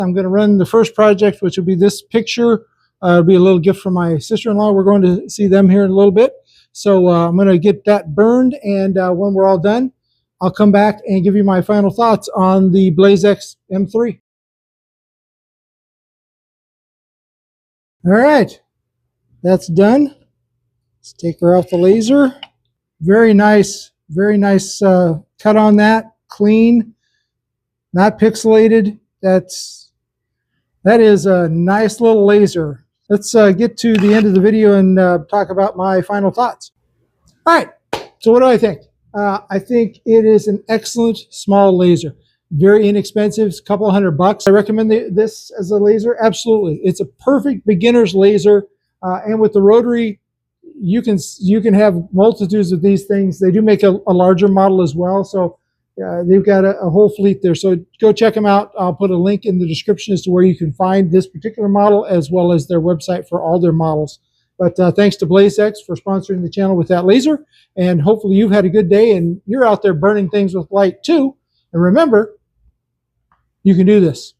I'm going to run the first project, which will be this picture. It'll be a little gift from my sister-in-law. We're going to see them here in a little bit. So I'm going to get that burned, and when we're all done, I'll come back and give you my final thoughts on the BlazeX M3. All right, that's done. Let's take her off the laser. Very nice cut on that. Clean, not pixelated. That is a nice little laser. Let's get to the end of the video and talk about my final thoughts. All right, so what do I think? I think it is an excellent small laser. Very inexpensive, it's a couple $100. I recommend this as a laser. Absolutely, it's a perfect beginner's laser. And with the rotary, you can have multitudes of these things. They do make a larger model as well, so they've got a whole fleet there. So go check them out. I'll put a link in the description as to where you can find this particular model, as well as their website for all their models. But thanks to BlazeX for sponsoring the channel with that laser. And hopefully you've had a good day and you're out there burning things with light too. And remember, you can do this.